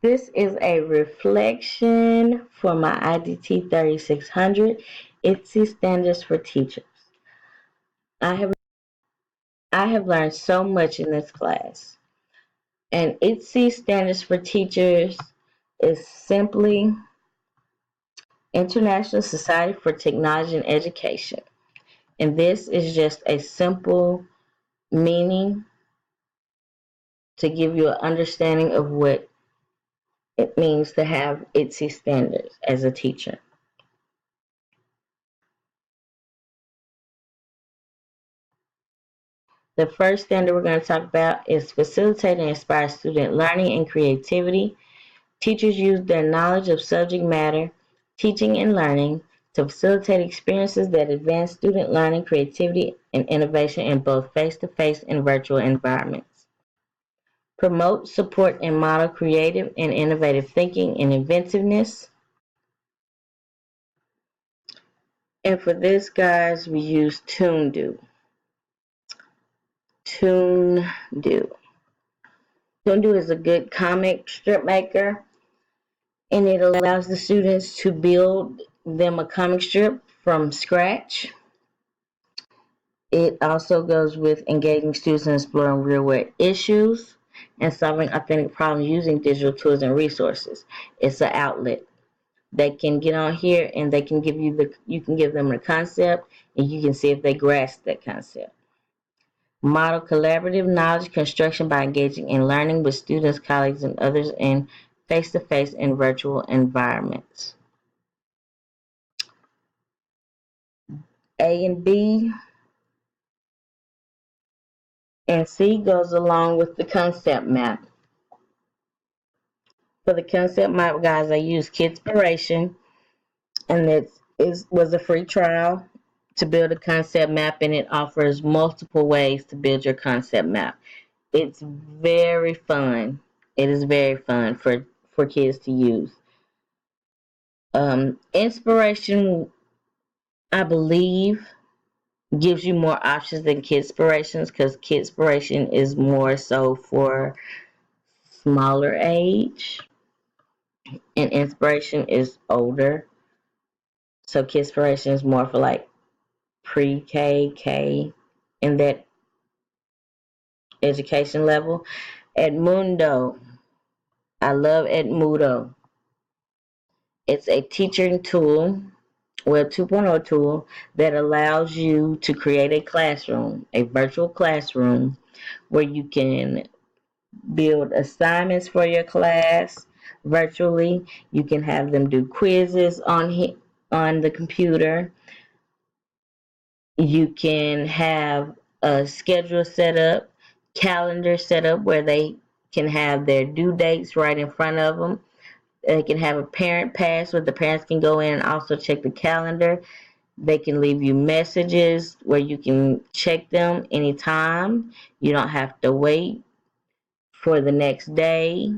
This is a reflection for my IDT 3600 ITSE standards for teachers. I have learned so much in this class. And ITSE standards for teachers is simply International Society for Technology and Education. And this is just a simple meaning to give you an understanding of what it means to have ITSE standards as a teacher. The first standard we're going to talk about is facilitate and inspire student learning and creativity. Teachers use their knowledge of subject matter, teaching and learning to facilitate experiences that advance student learning, creativity, and innovation in both face-to-face and virtual environments. Promote, support, and model creative and innovative thinking and inventiveness. And for this, guys, we use ToonDo. ToonDo. ToonDo is a good comic strip maker, and it allows the students to build them a comic strip from scratch. It also goes with engaging students in exploring real-world issues and solving authentic problems using digital tools and resources. It's an outlet. They can get on here and they can you can give them a concept and you can see if they grasp that concept. Model collaborative knowledge construction by engaging in learning with students, colleagues, and others in face-to-face and virtual environments. A and B and C goes along with the concept map. For the concept map, guys, I used Kidspiration, and was a free trial to build a concept map, and it offers multiple ways to build your concept map. It's very fun. It is very fun for kids to use. Inspiration, I believe, gives you more options than Kidspirations because Kidspiration is more so for smaller age, and Inspiration is older. So Kidspiration is more for like pre-K, K, in that education level. Edmundo, I love Edmundo. It's a teaching tool, well, 2.0 tool that allows you to create a classroom, a virtual classroom, where you can build assignments for your class virtually. You can have them do quizzes on the computer. You can have a schedule set up, calendar set up where they can have their due dates right in front of them. They can have a parent pass where the parents can go in and also check the calendar. They can leave you messages where you can check them anytime. You don't have to wait for the next day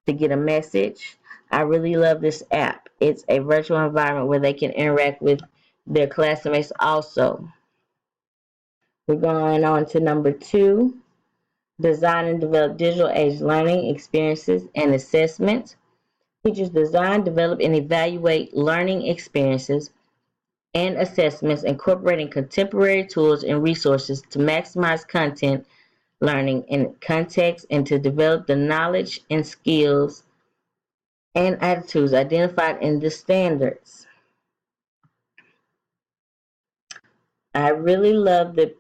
to get a message. I really love this app. It's a virtual environment where they can interact with their classmates also. We're going on to number 2. Design and develop digital age learning experiences and assessments. Teachers design, develop, and evaluate learning experiences and assessments incorporating contemporary tools and resources to maximize content learning in context and to develop the knowledge and skills and attitudes identified in the standards. I really love the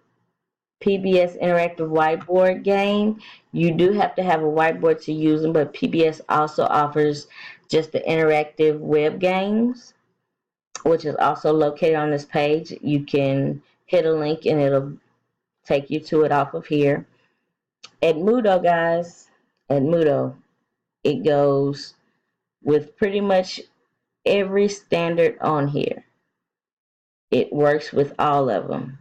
PBS interactive whiteboard game. You do have to have a whiteboard to use them, but PBS also offers just the interactive web games, which is also located on this page. You can hit a link and it'll take you to it off of here. Edmundo, guys, Edmundo, it goes with pretty much every standard on here. It works with all of them.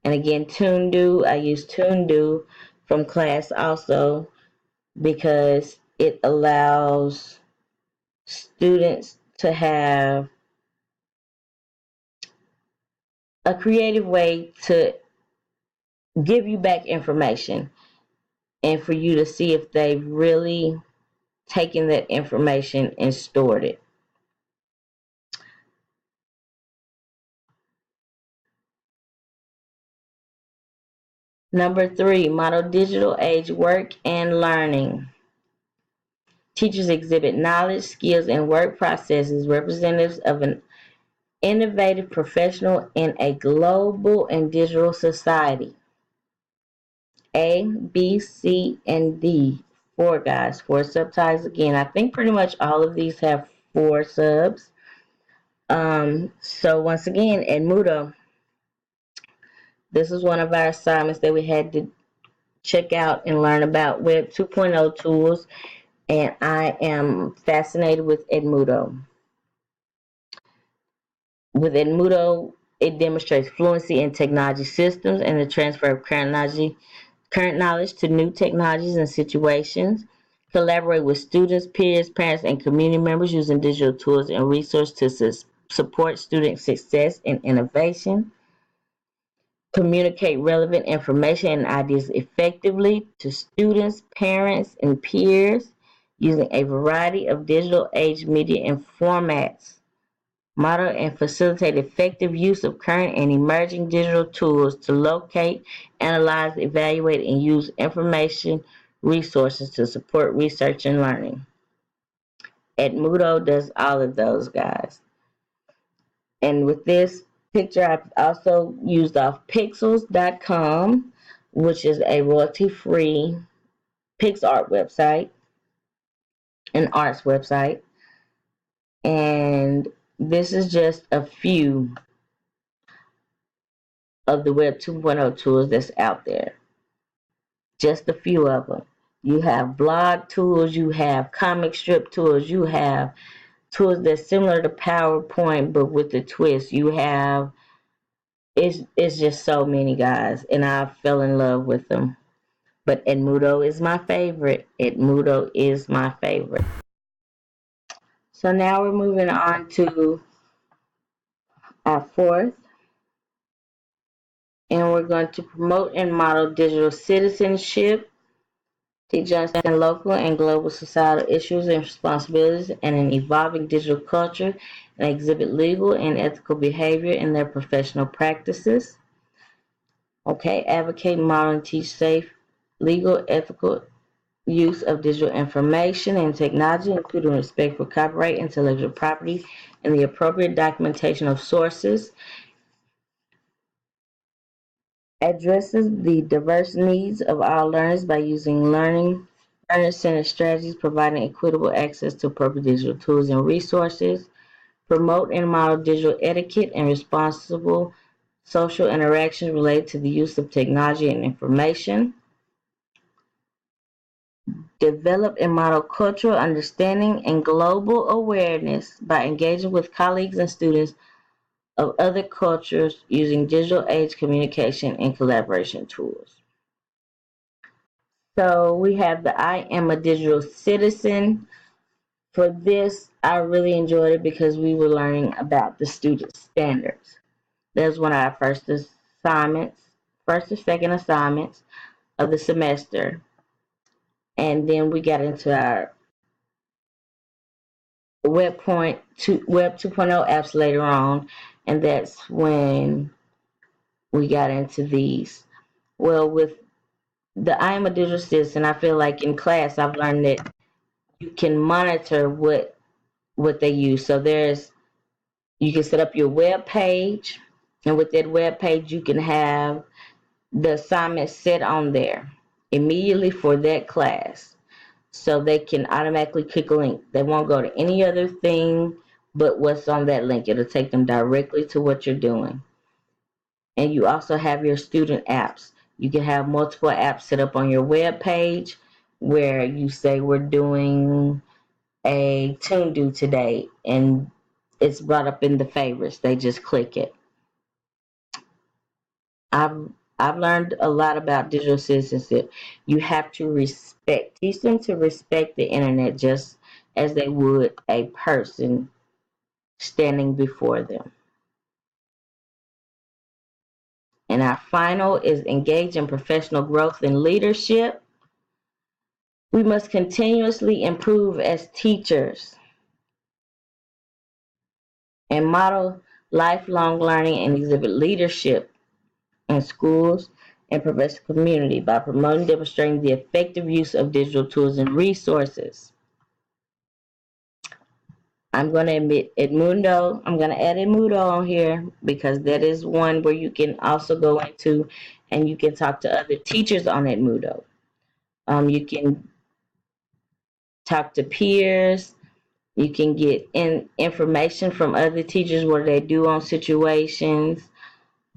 And again, ToonDo, I use ToonDo from class also because it allows students to have a creative way to give you back information and for you to see if they really taken that information and stored it. Number 3, model digital age work and learning. Teachers exhibit knowledge, skills, and work processes representatives of an innovative professional in a global and digital society. A, B, C, and D. Four guys, four subtypes. Again, I think pretty much all of these have four subs. So once again, Edmudo, this is one of our assignments that we had to check out and learn about Web 2.0 tools, and I am fascinated with Edmudo. With Edmudo, it demonstrates fluency in technology systems and the transfer of current knowledge to new technologies and situations. Collaborate with students, peers, parents, and community members using digital tools and resources to support student success and innovation. Communicate relevant information and ideas effectively to students, parents, and peers using a variety of digital age media and formats. Model and facilitate effective use of current and emerging digital tools to locate, analyze, evaluate, and use information resources to support research and learning. Edmudo does all of those, guys. And with this picture, I've also used off pixels.com, which is a royalty-free PixArt website, an arts website. And this is just a few of the Web 2.0 tools that's out there. Just a few of them. You have blog tools, you have comic strip tools, you have tools that's similar to PowerPoint but with a twist. You have it's just so many, guys, and I fell in love with them. But Edmudo is my favorite. Edmudo is my favorite. So now we're moving on to our fourth, and we're going to promote and model digital citizenship. Teach understand local and global societal issues and responsibilities in an evolving digital culture and exhibit legal and ethical behavior in their professional practices. Okay, advocate, model, and teach safe, legal, ethical use of digital information and technology, including respect for copyright, intellectual property, and the appropriate documentation of sources. Addresses the diverse needs of all learners by using learner-centered strategies, providing equitable access to appropriate digital tools and resources. Promote and model digital etiquette and responsible social interactions related to the use of technology and information. Develop and model cultural understanding and global awareness by engaging with colleagues and students of other cultures using digital age communication and collaboration tools. So we have the I Am a Digital Citizen. For this, I really enjoyed it because we were learning about the student standards. That was one of our first or second assignments of the semester. And then we got into our Web 2.0 apps later on, and that's when we got into these. Well, with the I Am a Digital Citizen, I feel like in class I've learned that you can monitor what they use. So you can set up your web page, and with that web page you can have the assignment set on there immediately for that class. So they can automatically click a link. They won't go to any other thing but what's on that link. It'll take them directly to what you're doing. And you also have your student apps. You can have multiple apps set up on your web page where you say we're doing a tune do today, and it's brought up in the favorites. They just click it. I've learned a lot about digital citizenship. You have to teach them to respect the internet just as they would a person standing before them. And our final is engage in professional growth and leadership. We must continuously improve as teachers and model lifelong learning and exhibit leadership in schools and professional community by promoting and demonstrating the effective use of digital tools and resources. I'm going to admit Edmundo. I'm going to add Edmundo on here because that is one where you can also go into and you can talk to other teachers on Edmundo. You can talk to peers. You can get information from other teachers what they do on situations.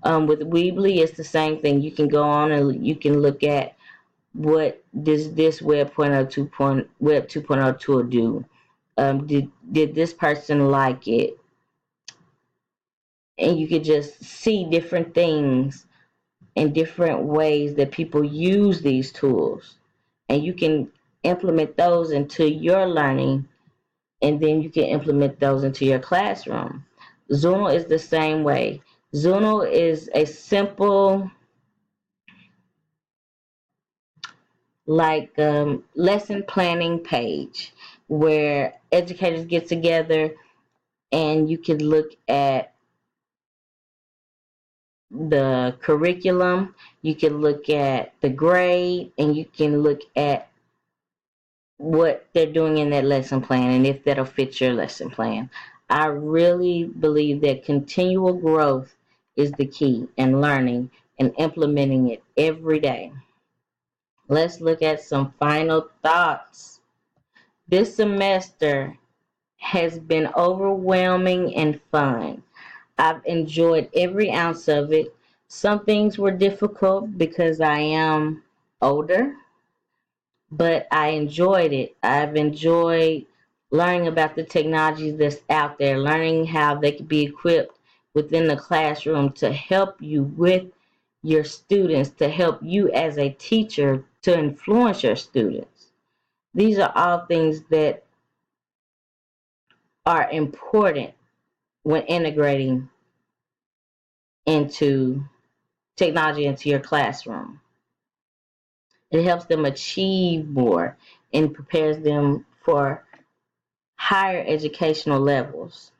With Weebly, it's the same thing. You can go on and you can look at what does this Web 2.0 tool do. Did this person like it? And you could just see different things and different ways that people use these tools, and you can implement those into your learning, and then you can implement those into your classroom. Zuno is the same way. Zuno is a simple lesson planning page where educators get together and you can look at the curriculum, you can look at the grade, and you can look at what they're doing in that lesson plan and if that'll fit your lesson plan. I really believe that continual growth is the key in learning and implementing it every day. Let's look at some final thoughts. This semester has been overwhelming and fun. I've enjoyed every ounce of it. Some things were difficult because I am older, but I enjoyed it. I've enjoyed learning about the technologies that's out there, learning how they can be equipped within the classroom to help you with your students, to help you as a teacher to influence your students. These are all things that are important when integrating into technology into your classroom. It helps them achieve more and prepares them for higher educational levels.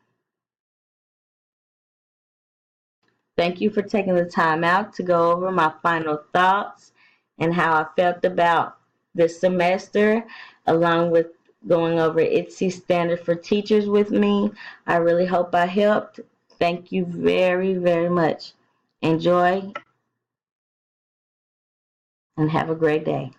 Thank you for taking the time out to go over my final thoughts and how I felt about this semester, along with going over ITSE standard for teachers with me. I really hope I helped. Thank you very, very much. Enjoy and have a great day.